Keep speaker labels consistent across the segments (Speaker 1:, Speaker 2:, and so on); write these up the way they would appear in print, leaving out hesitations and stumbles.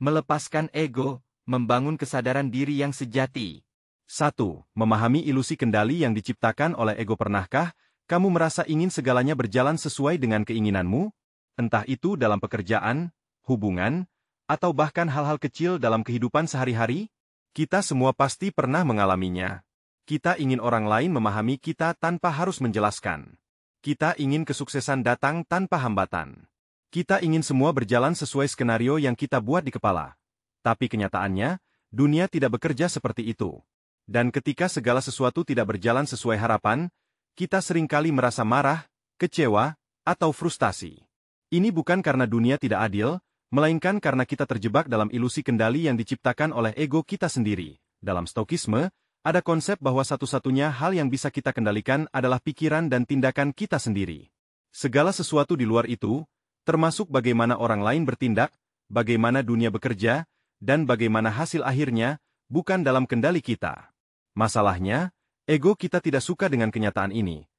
Speaker 1: Melepaskan ego, membangun kesadaran diri yang sejati.
Speaker 2: 1. Memahami ilusi kendali yang diciptakan oleh ego. Pernahkah kamu merasa ingin segalanya berjalan sesuai dengan keinginanmu? Entah itu dalam pekerjaan, hubungan, atau bahkan hal-hal kecil dalam kehidupan sehari-hari? Kita semua pasti pernah mengalaminya. Kita ingin orang lain memahami kita tanpa harus menjelaskan. Kita ingin kesuksesan datang tanpa hambatan. Kita ingin semua berjalan sesuai skenario yang kita buat di kepala. Tapi kenyataannya, dunia tidak bekerja seperti itu. Dan ketika segala sesuatu tidak berjalan sesuai harapan, kita seringkali merasa marah, kecewa, atau frustasi. Ini bukan karena dunia tidak adil, melainkan karena kita terjebak dalam ilusi kendali yang diciptakan oleh ego kita sendiri. Dalam Stoikisme, ada konsep bahwa satu-satunya hal yang bisa kita kendalikan adalah pikiran dan tindakan kita sendiri. Segala sesuatu di luar itu, termasuk bagaimana orang lain bertindak, bagaimana dunia bekerja, dan bagaimana hasil akhirnya, bukan dalam kendali kita. Masalahnya, ego kita tidak suka dengan kenyataan ini.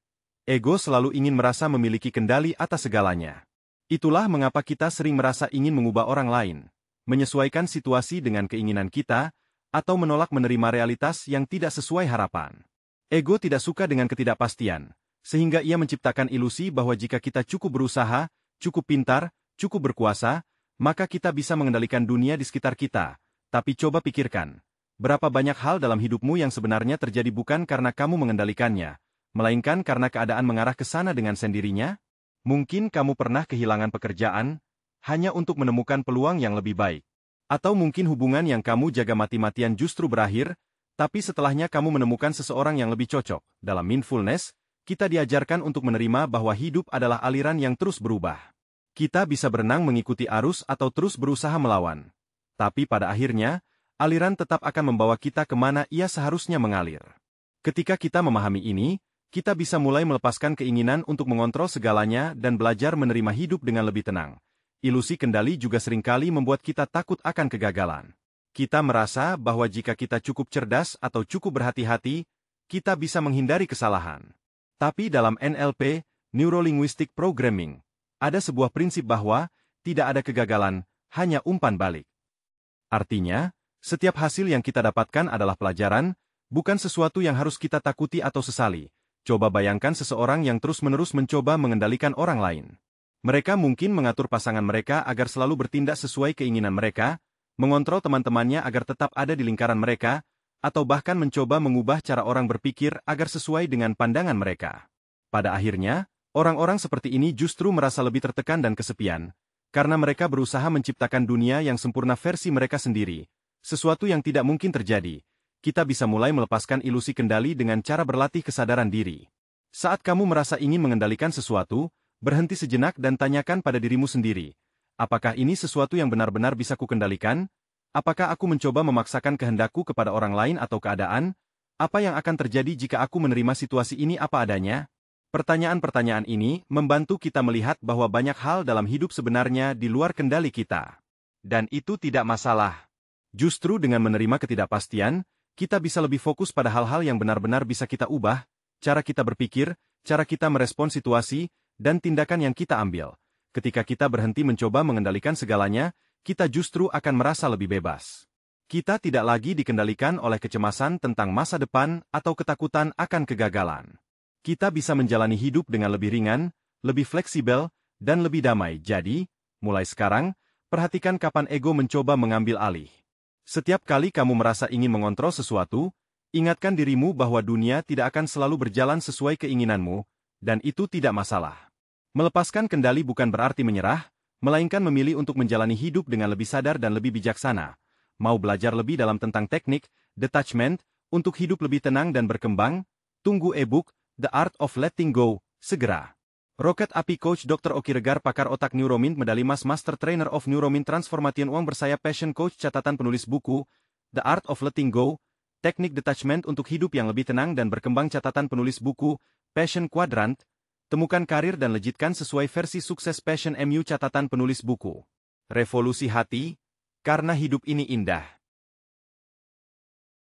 Speaker 2: Ego selalu ingin merasa memiliki kendali atas segalanya. Itulah mengapa kita sering merasa ingin mengubah orang lain, menyesuaikan situasi dengan keinginan kita, atau menolak menerima realitas yang tidak sesuai harapan. Ego tidak suka dengan ketidakpastian, sehingga ia menciptakan ilusi bahwa jika kita cukup berusaha, cukup pintar, cukup berkuasa, maka kita bisa mengendalikan dunia di sekitar kita. Tapi coba pikirkan, berapa banyak hal dalam hidupmu yang sebenarnya terjadi bukan karena kamu mengendalikannya, melainkan karena keadaan mengarah ke sana dengan sendirinya? Mungkin kamu pernah kehilangan pekerjaan, hanya untuk menemukan peluang yang lebih baik. Atau mungkin hubungan yang kamu jaga mati-matian justru berakhir, tapi setelahnya kamu menemukan seseorang yang lebih cocok. Dalam mindfulness, kita diajarkan untuk menerima bahwa hidup adalah aliran yang terus berubah. Kita bisa berenang mengikuti arus atau terus berusaha melawan. Tapi pada akhirnya, aliran tetap akan membawa kita kemana ia seharusnya mengalir. Ketika kita memahami ini, kita bisa mulai melepaskan keinginan untuk mengontrol segalanya dan belajar menerima hidup dengan lebih tenang. Ilusi kendali juga seringkali membuat kita takut akan kegagalan. Kita merasa bahwa jika kita cukup cerdas atau cukup berhati-hati, kita bisa menghindari kesalahan. Tapi dalam NLP, Neuro-Linguistic Programming, ada sebuah prinsip bahwa tidak ada kegagalan, hanya umpan balik. Artinya, setiap hasil yang kita dapatkan adalah pelajaran, bukan sesuatu yang harus kita takuti atau sesali. Coba bayangkan seseorang yang terus-menerus mencoba mengendalikan orang lain. Mereka mungkin mengatur pasangan mereka agar selalu bertindak sesuai keinginan mereka, mengontrol teman-temannya agar tetap ada di lingkaran mereka, atau bahkan mencoba mengubah cara orang berpikir agar sesuai dengan pandangan mereka. Pada akhirnya, orang-orang seperti ini justru merasa lebih tertekan dan kesepian, karena mereka berusaha menciptakan dunia yang sempurna versi mereka sendiri, sesuatu yang tidak mungkin terjadi. Kita bisa mulai melepaskan ilusi kendali dengan cara berlatih kesadaran diri. Saat kamu merasa ingin mengendalikan sesuatu, berhenti sejenak dan tanyakan pada dirimu sendiri, apakah ini sesuatu yang benar-benar bisa kukendalikan? Apakah aku mencoba memaksakan kehendakku kepada orang lain atau keadaan? Apa yang akan terjadi jika aku menerima situasi ini apa adanya? Pertanyaan-pertanyaan ini membantu kita melihat bahwa banyak hal dalam hidup sebenarnya di luar kendali kita. Dan itu tidak masalah. Justru dengan menerima ketidakpastian, kita bisa lebih fokus pada hal-hal yang benar-benar bisa kita ubah, cara kita berpikir, cara kita merespon situasi, dan tindakan yang kita ambil. Ketika kita berhenti mencoba mengendalikan segalanya, kita justru akan merasa lebih bebas. Kita tidak lagi dikendalikan oleh kecemasan tentang masa depan atau ketakutan akan kegagalan. Kita bisa menjalani hidup dengan lebih ringan, lebih fleksibel, dan lebih damai. Jadi, mulai sekarang, perhatikan kapan ego mencoba mengambil alih. Setiap kali kamu merasa ingin mengontrol sesuatu, ingatkan dirimu bahwa dunia tidak akan selalu berjalan sesuai keinginanmu, dan itu tidak masalah. Melepaskan kendali bukan berarti menyerah, melainkan memilih untuk menjalani hidup dengan lebih sadar dan lebih bijaksana. Mau belajar lebih dalam tentang teknik, detachment, untuk hidup lebih tenang dan berkembang? Tunggu e-book, The Art of Letting Go, segera. Roket Api Coach Dr. Oki Regar pakar otak Neuromint medali emas Master Trainer of Neuromint Transformation Uang bersayap Passion Coach catatan penulis buku, The Art of Letting Go, Teknik Detachment untuk Hidup yang Lebih Tenang dan Berkembang catatan penulis buku, Passion Quadrant, Temukan Karir dan Legitkan sesuai versi sukses Passion MU catatan penulis buku. Revolusi Hati, karena hidup ini indah.